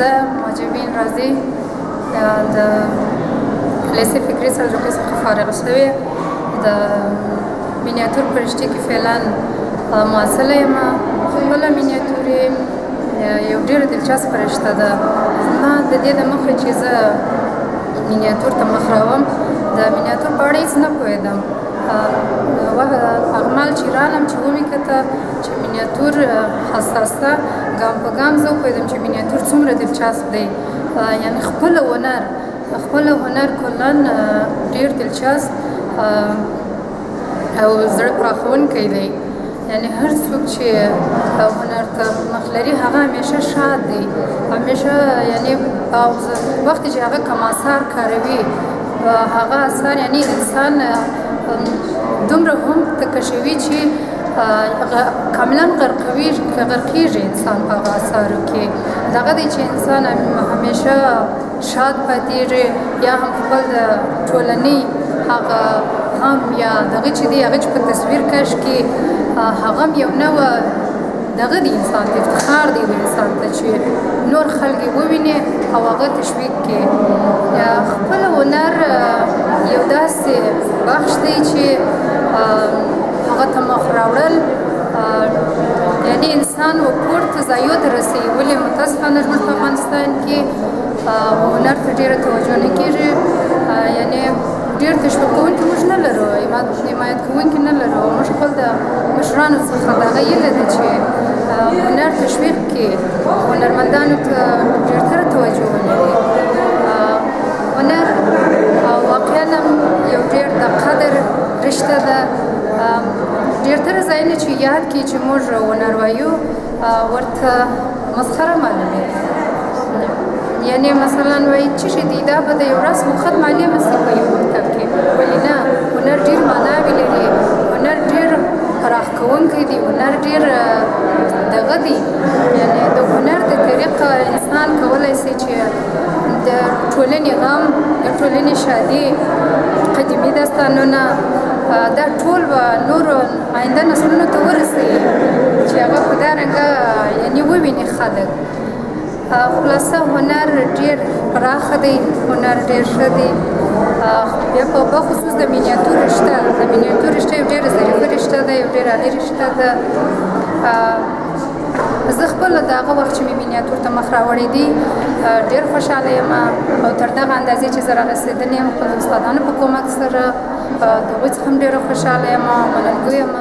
زه معجبین راضي د لیسې فکري تجربې څخه فارغه شوې د مینیاتور په رشتې کې فعلا معاصله یم. خپله مینیاتور یو ډېره دلچسپه رشته ده. زما د دې د مخه چې زه مینیاتور ته مخ راوم د مینیاتور په اړه هېڅ نه پوهېدم. اعمال چې رالم چې ومې کته چې مینیاتور حساس ده، ګام په ګام زه وپوهېدم چې مینیاتور څومره دلچسپ دی. یعنې خپل هنر کلا ډېر دلچسپ او زړه پراخونکی دی. یعنې هر څوک چې هنر ته مخ لري هغه همیشه شاد دی، همیشه یعنې وخت چې هغه کوم اثار کاروي هغه اثار یعنې انسان دومره هم تکشوي چې کاملا غرقیږي انسان په هغه اثارو کې. دغه دی چې انسان همیشه شاد پاتېږي یا هم خپل د ټولنې هغه غم یا دغه چې دی هغه چې په تصویر کش کې هغه یو نوع دغه دی انسان ته افتخار دی د انسان ته چې نور خلک وویني او هغه تشویق کړي. خپل هنر یو داسې بخش دی چې هغه ته مخ راوړل یعنې انسان پورته ځایو ته رسوي. ولې متاسفانه زموږ په افغانستان کې هنر ته ډېره توجه نه کېږي، یعنې ډېر تشویق کوونکي موږ نه لرو، حمایت کوونکي نه لرو. موږ خپل د مشرانو څخه دغه هیله ده چې هنر تشویق کړي، هنرمندانو ته ډېرتره توجه ولري. هنر واقعا یو ډېر د قدر رشته ده. ډېرتره ځایونه چې یاد کړي چې موږ هنر وایو ورته مسخره معلومېږي. یعنې مثلا وایي چې دی دا به د یو رسم و خط معلومه شي په یو مکتب کې، ولې نه؟ هنر ډېر معناوې لري، هنر ډېر پراخ کوونکی دی، هنر ډېر دغه دی. یعنې د هنر د طریقه انسان کولی شي چې د ټولنې غم، د ټولنې شادي، قدیمي داستانونه دا ټول به نورو آینده نسلونو ته ورسوي چې هغه په دا رنګه یعنې وویني خلک. خلاصه هنر ډېر پراخه دی، هنر ډېر ښه دی. بیا په بخصوص د مینیاتور رشته، د مینیاتور رشته یو ډېره ظریفه رشته ده، یو ډېر عالي رشته ده. زه خپله د هغه وخت چې مې مینیاتور ته مخ راوړی دی ډېر خوشحاله یم او تر دغه اندازې چې زه رارسېدلې یم خپلو استادانو په کومک سره د هغوی څخه هم ډېره خوشحاله یم او منندوی یم.